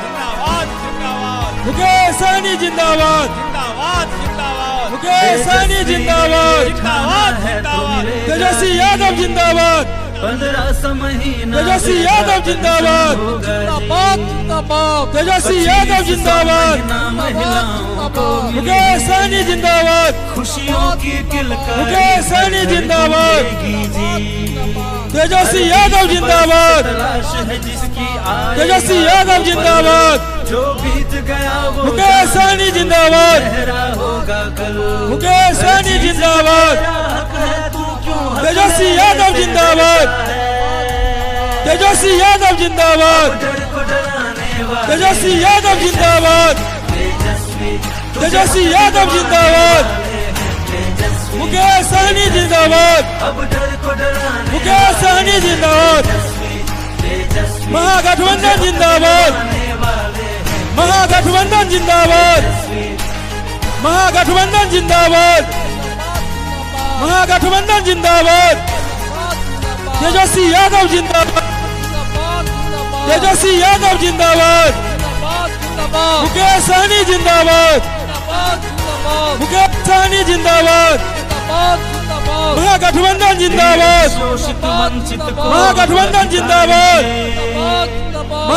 मुकेश सहनी जिंदाबाद, मुकेश सहनी जिंदाबाद, तेजस्वी यादव जिंदाबाद, 15 महीना तेजस्वी यादव जिंदाबाद, तेजस्वी यादव जिंदाबाद, मुकेश सहनी जिंदाबाद, खुशियों की किलकारी मुकेश सहनी जिंदाबाद, तेजस्वी यादव जिंदाबाद, तेजस्वी यादव जिंदाबाद, जो बीत गया वो मुकेश सहनी जिंदाबाद, होगा कल, मुकेश सहनी जिंदाबाद, तेजस्वी यादव जिंदाबाद, तेजस्वी यादव जिंदाबाद, तेजस्वी यादव जिंदाबाद, तेजस्वी यादव जिंदाबाद, मुकेश सहनी जिंदाबाद, मुकेश सहनी जिंदाबाद, महागठबंधन जिंदाबाद, महागठबंधन जिंदाबाद, महागठबंधन जिंदाबाद, महागठबंधन जिंदाबाद, तेजस्वी यादव जिंदाबाद, तेजस्वी यादव जिंदाबाद, मुकेश सहनी जिंदाबाद, मुकेश सहनी जिंदाबाद, महागठबंधन जिंदाबाद, महागठबंधन जिंदाबाद,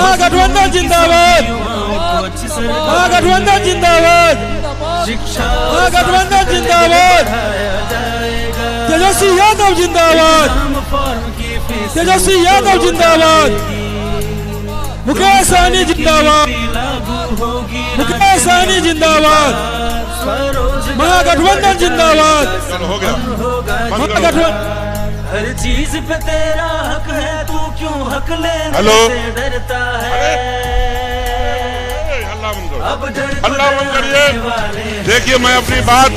महागठबंधन जिंदाबाद, महागठबंधन जिंदाबाद, महागठबंधन जिंदाबाद, तेजस्वी यादव जिंदाबाद, तेजस्वी यादव जिंदाबाद, मुकेश सहनी जिंदाबाद, मुकेश सहनी जिंदाबाद, महागठबंधन जिंदाबाद, महागठबंधन हर चीज पे तेरा हक है, तू क्यों हक लेने से डरता है? हल्ला बंद करिए। देखिए, मैं अपनी बात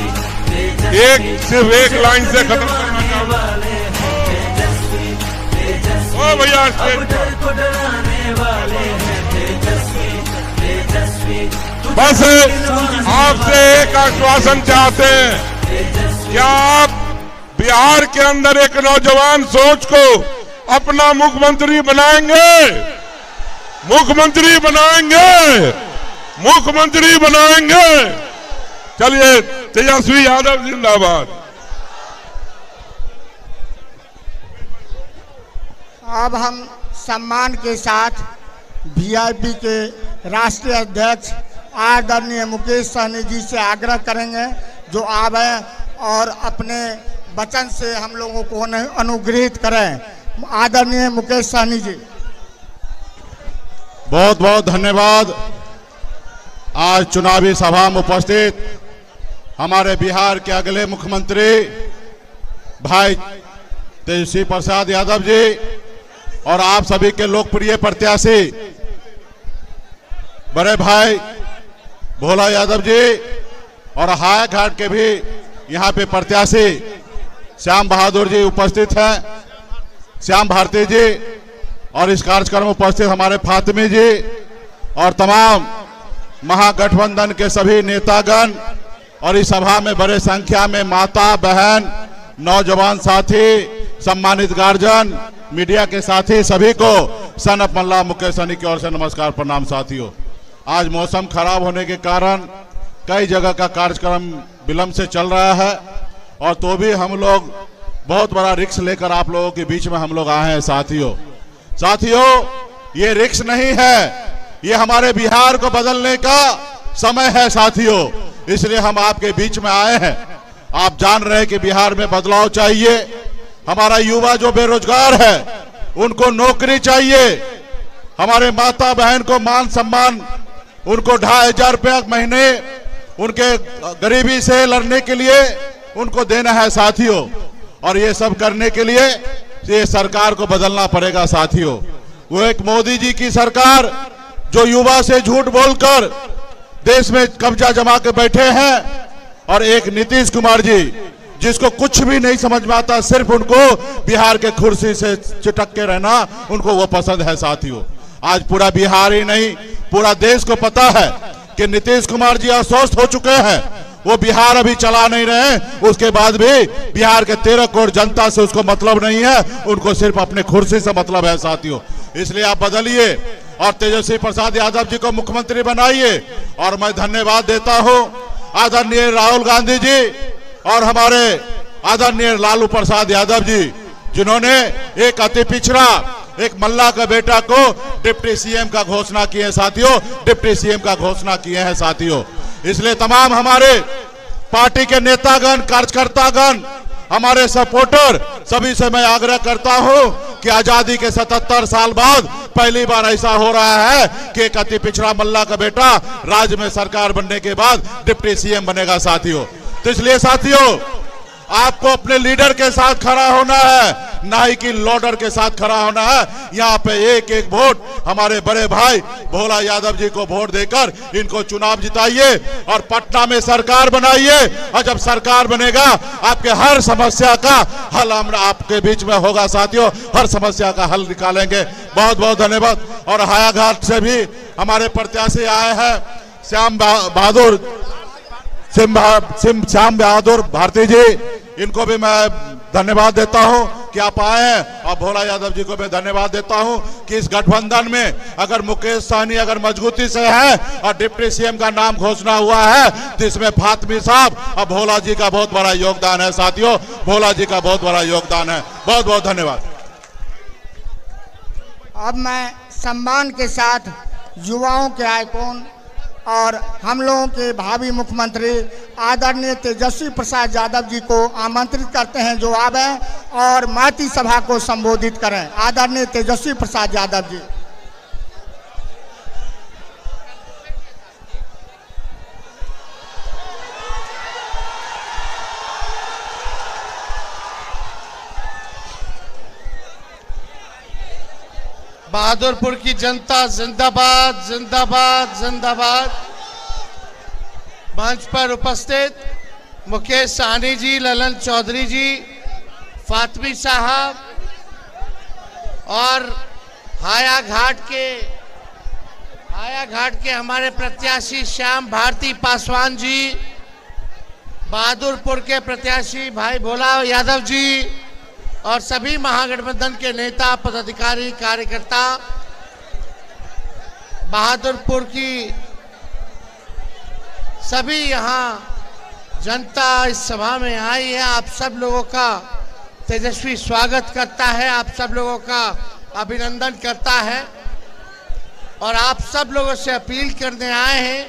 सिर्फ एक लाइन से खत्म करना चाहूंगा। ओ भैया अब डर को डराने वाले हैं तेजस्वी तेजस्वी। बस आपसे एक आश्वासन चाहते हैं, क्या आप बिहार के अंदर एक नौजवान सोच को अपना मुख्यमंत्री बनाएंगे? मुख्यमंत्री बनाएंगे, मुख्यमंत्री बनाएंगे। चलिए, तेजस्वी यादव जिंदाबाद। अब हम सम्मान के साथ वीआईपी के राष्ट्रीय अध्यक्ष आदरणीय मुकेश सहनी जी से आग्रह करेंगे जो आवे और अपने वचन से हम लोगों को अनुग्रहित करें। आदरणीय मुकेश सहनी जी। बहुत बहुत धन्यवाद। आज चुनावी सभा में उपस्थित हमारे बिहार के अगले मुख्यमंत्री भाई तेजस्वी प्रसाद यादव जी और आप सभी के लोकप्रिय प्रत्याशी बड़े भाई भोला यादव जी और हायाघाट के भी यहाँ पे प्रत्याशी श्याम बहादुर जी उपस्थित हैं, श्याम भारती जी, और इस कार्यक्रम में उपस्थित हमारे फातिमी जी और तमाम महागठबंधन के सभी नेतागण और इस सभा में बड़े संख्या में माता बहन नौजवान साथी सम्मानित गार्जियन मीडिया के साथी सभी को सन ऑफ मल्ला मुकेश सहनी की ओर से नमस्कार प्रणाम। साथियों, आज मौसम खराब होने के कारण कई जगह का कार्यक्रम विलंब से चल रहा है और तो भी हम लोग बहुत बड़ा रिस्क लेकर आप लोगों के बीच में हम लोग आए हैं। साथियों, ये रिस्क नहीं है, ये हमारे बिहार को बदलने का समय है साथियों, इसलिए हम आपके बीच में आए हैं। आप जान रहे हैं कि बिहार में बदलाव चाहिए। हमारा युवा जो बेरोजगार है उनको नौकरी चाहिए, हमारे माता बहन को मान सम्मान, उनको 2500 रुपया महीने उनके गरीबी से लड़ने के लिए उनको देना है साथियों। और ये सब करने के लिए ये सरकार को बदलना पड़ेगा साथियों। वो एक मोदी जी की सरकार जो युवा से झूठ बोलकर देश में कब्जा जमा के बैठे हैं, और एक नीतीश कुमार जी जिसको कुछ भी नहीं समझ में आता, सिर्फ उनको बिहार के कुर्सी से चिटक के रहना उनको वो पसंद है साथियों। आज पूरा बिहार ही नहीं पूरा देश को पता है कि नीतीश कुमार जी अस्वस्थ हो चुके हैं, वो बिहार अभी चला नहीं रहे, उसके बाद भी बिहार के 13 करोड़ जनता से उसको मतलब नहीं है, उनको सिर्फ अपने कुर्सी से मतलब है साथियों। इसलिए आप बदलिए और तेजस्वी प्रसाद यादव जी को मुख्यमंत्री बनाइए। और मैं धन्यवाद देता हूं आदरणीय राहुल गांधी जी और हमारे आदरणीय लालू प्रसाद यादव जी, जिन्होंने एक अति पिछड़ा एक मल्ला का बेटा को डिप्टी सीएम का घोषणा किए हैं साथियों, डिप्टी सीएम का घोषणा किए हैं साथियों। इसलिए तमाम हमारे पार्टी के नेतागण, कार्यकर्तागण, हमारे सपोर्टर सभी से मैं आग्रह करता हूं कि आजादी के 77 साल बाद पहली बार ऐसा हो रहा है कि एक अति पिछड़ा मल्ला का बेटा राज्य में सरकार बनने के बाद डिप्टी सीएम बनेगा साथियों। तो इसलिए साथियों, आपको अपने लीडर के साथ खड़ा होना है, ना ही कि लोडर के साथ खड़ा होना है। यहाँ पे एक एक वोट हमारे बड़े भाई भोला यादव जी को वोट देकर इनको चुनाव जिताइए और पटना में सरकार बनाइए। और जब सरकार बनेगा आपके हर समस्या का हल हम आपके बीच में होगा साथियों, हर समस्या का हल निकालेंगे। बहुत बहुत धन्यवाद। और हायाघाट से भी हमारे प्रत्याशी आए हैं श्याम बहादुर भारती जी, इनको भी मैं धन्यवाद देता हूं कि आप आए हैं। और भोला यादव जी को मैं धन्यवाद देता हूं कि इस गठबंधन में अगर मुकेश सहनी अगर मजबूती से है और डिप्टी सीएम का नाम घोषणा हुआ है तो इसमें फातिमी साहब और भोला जी का बहुत बड़ा योगदान है साथियों, भोला जी का बहुत बड़ा योगदान है। बहुत बहुत धन्यवाद। अब मैं सम्मान के साथ युवाओं के आइकॉन और हम लोगों के भावी मुख्यमंत्री आदरणीय तेजस्वी प्रसाद यादव जी को आमंत्रित करते हैं जो आवे और महती सभा को संबोधित करें। आदरणीय तेजस्वी प्रसाद यादव जी। बहादुरपुर की जनता जिंदाबाद जिंदाबाद जिंदाबाद। मंच पर उपस्थित मुकेश सहनी जी, ललन चौधरी जी, फातिमी साहब और हायाघाट के हमारे प्रत्याशी श्याम भारती पासवान जी, बहादुरपुर के प्रत्याशी भाई भोला यादव जी और सभी महागठबंधन के नेता पदाधिकारी कार्यकर्ता, बहादुरपुर की सभी यहाँ जनता इस सभा में आई है। आप सब लोगों का तेजस्वी स्वागत करता है, आप सब लोगों का अभिनंदन करता है और आप सब लोगों से अपील करने आए हैं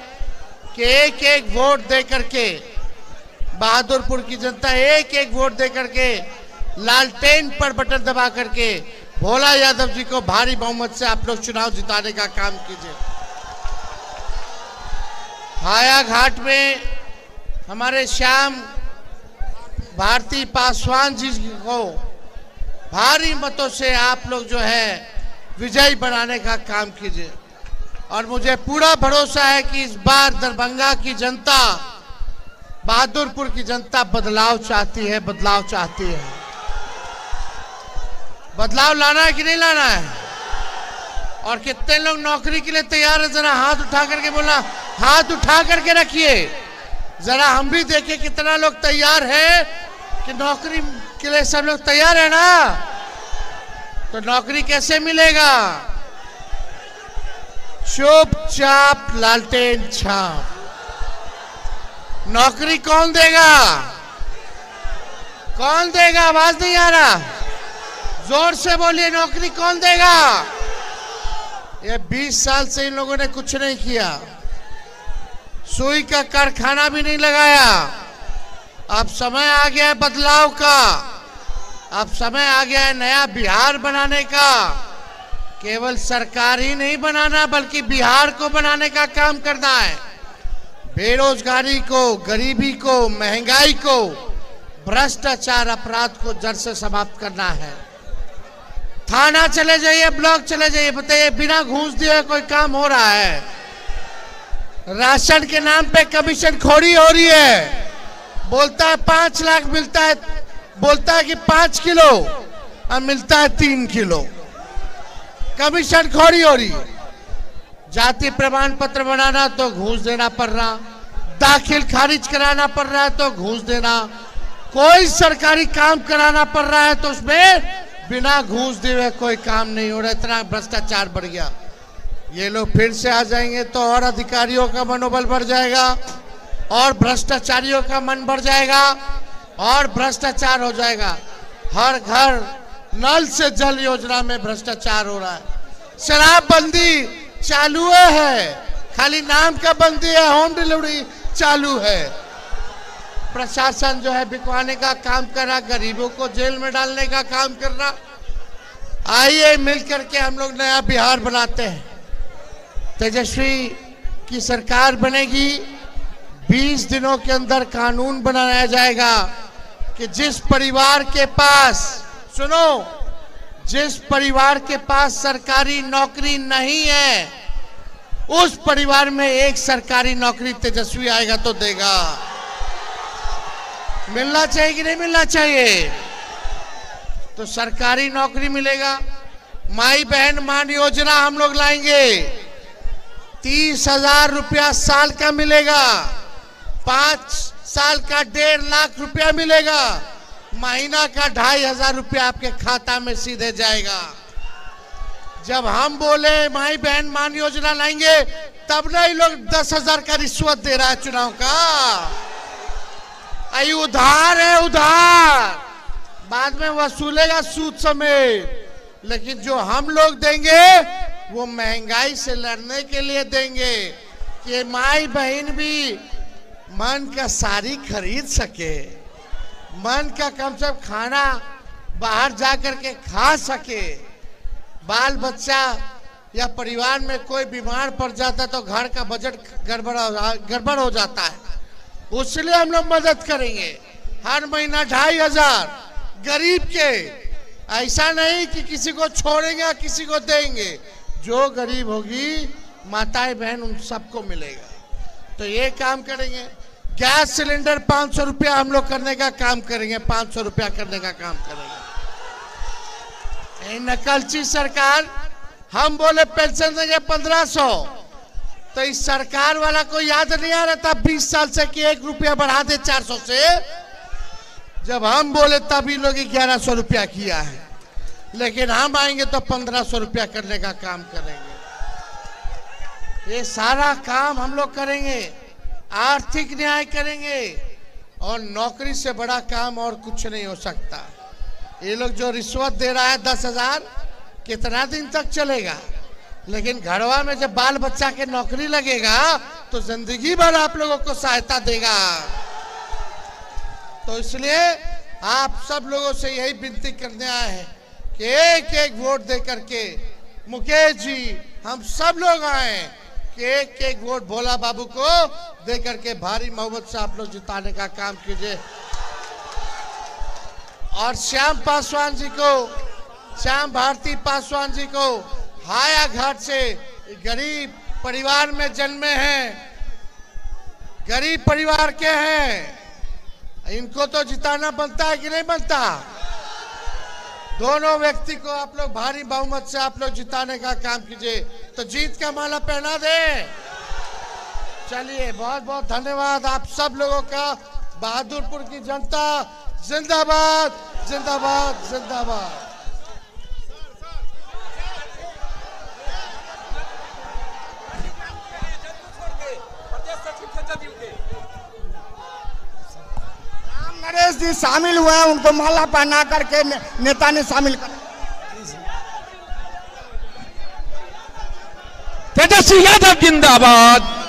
कि एक एक वोट दे करके, बहादुरपुर की जनता एक एक वोट दे करके, लालटेन पर बटन दबा करके भोला यादव जी को भारी बहुमत से आप लोग चुनाव जिताने का काम कीजिए। हायाघाट में हमारे श्याम भारती पासवान जी को भारी मतों से आप लोग जो है विजयी बनाने का काम कीजिए और मुझे पूरा भरोसा है कि इस बार दरभंगा की जनता, बहादुरपुर की जनता बदलाव चाहती है, बदलाव चाहती है। बदलाव लाना है कि नहीं लाना है? और कितने लोग नौकरी के लिए तैयार है? जरा हाथ उठा करके बोलना, हाथ उठा करके रखिए, जरा हम भी देखें कितना लोग तैयार है कि नौकरी के लिए। सब लोग तैयार है ना? तो नौकरी कैसे मिलेगा? चुपचाप लालटेन छाप। नौकरी कौन देगा? कौन देगा? आवाज नहीं आ रहा, जोर से बोलिए, नौकरी कौन देगा? ये 20 साल से इन लोगों ने कुछ नहीं किया, सुई का कारखाना भी नहीं लगाया। अब समय आ गया है बदलाव का, अब समय आ गया है नया बिहार बनाने का। केवल सरकार ही नहीं बनाना बल्कि बिहार को बनाने का काम करना है। बेरोजगारी को, गरीबी को, महंगाई को, भ्रष्टाचार, अपराध को जड़ से समाप्त करना है। थाना चले जाइए, ब्लॉक चले जाइए, बताइए बिना घूस दिए कोई काम हो रहा है? राशन के नाम पे कमीशन खोरी हो रही है। बोलता है 5 लाख मिलता है, बोलता है कि 5 किलो और मिलता है 3 किलो। कमीशन खोरी हो रही है। जाति प्रमाण पत्र बनाना तो घूस देना पड़ रहा, दाखिल खारिज कराना पड़ रहा है तो घूस देना, कोई सरकारी काम कराना पड़ रहा है तो उसमें बिना घूस दिए कोई काम नहीं हो रहा। इतना भ्रष्टाचार बढ़ गया। ये लोग फिर से आ जाएंगे तो और अधिकारियों का मनोबल बढ़ जाएगा और भ्रष्टाचारियों का मन बढ़ जाएगा और भ्रष्टाचार हो जाएगा। हर घर नल से जल योजना में भ्रष्टाचार हो रहा है। शराबबंदी चालू है, खाली नाम का बंदी है, होम डिलीवरी चालू है। प्रशासन जो है बिकवाने का काम कर रहा, गरीबों को जेल में डालने का काम कर रहा। आइए मिलकर के हम लोग नया बिहार बनाते हैं। तेजस्वी की सरकार बनेगी। 20 दिनों के अंदर कानून बनाया जाएगा कि जिस परिवार के पास, सुनो, जिस परिवार के पास सरकारी नौकरी नहीं है उस परिवार में एक सरकारी नौकरी तेजस्वी आएगा तो देगा। मिलना चाहिए कि नहीं मिलना चाहिए? तो सरकारी नौकरी मिलेगा। माई बहन मान योजना हम लोग लाएंगे, 30,000 रुपया साल का मिलेगा, 5 साल का 1.5 लाख रुपया मिलेगा, महीना का 2,500 रुपया आपके खाता में सीधे जाएगा। जब हम बोले माई बहन मान योजना लाएंगे तब नहीं लोग 10,000 का रिश्वत दे रहा है चुनाव का। आई उधार है, उधार बाद में वसूलेगा सूद समेत। लेकिन जो हम लोग देंगे वो महंगाई से लड़ने के लिए देंगे कि माई बहन भी मन का साड़ी खरीद सके, मन का कम से कम खाना बाहर जाकर के खा सके। बाल बच्चा या परिवार में कोई बीमार पड़ जाता तो घर का बजट गड़बड़ हो जाता है, उसलिए हम लोग मदद करेंगे। हर महीना 2,500 गरीब के, ऐसा नहीं कि किसी को छोड़ेंगे किसी को देंगे। जो गरीब होगी माताएं बहन उन सबको मिलेगा। तो ये काम करेंगे। गैस सिलेंडर 500 रुपया हम लोग करने का काम करेंगे, 500 रुपया करने का काम करेंगे। ये नकलची सरकार, हम बोले पेंशन देंगे 1500, तो इस सरकार वाला को याद नहीं आ रहा था 20 साल से कि 1 रुपया बढ़ा दे 400 से। जब हम बोले तब इन लोग 1100 रुपया किया है, लेकिन हम आएंगे तो 1500 रुपया करने का काम करेंगे। ये सारा काम हम लोग करेंगे, आर्थिक न्याय करेंगे, और नौकरी से बड़ा काम और कुछ नहीं हो सकता। ये लोग जो रिश्वत दे रहा है 10,000, कितना दिन तक चलेगा? लेकिन घरवा में जब बाल बच्चा के नौकरी लगेगा तो जिंदगी भर आप लोगों को सहायता देगा। तो इसलिए आप सब लोगों से यही विनती करने आए हैं कि एक एक वोट दे करके, मुकेश जी हम सब लोग आए कि एक एक वोट भोला बाबू को दे करके भारी मोहब्बत से आप लोग जिताने का काम कीजिए। और श्याम पासवान जी को, श्याम भारती पासवान जी को हाया घाट से गरीब परिवार में जन्मे हैं, गरीब परिवार के हैं, इनको तो जिताना बनता है कि नहीं बनता? दोनों व्यक्ति को आप लोग भारी बहुमत से आप लोग जिताने का काम कीजिए, तो जीत का माला पहना दे। चलिए, बहुत बहुत धन्यवाद आप सब लोगों का। बहादुरपुर की जनता जिंदाबाद, जिंदाबाद, जिंदाबाद। नरेश जी शामिल हुए हैं, उनको माला पहना करके नेता ने शामिल कर। तेजस्वी यादव जिंदाबाद।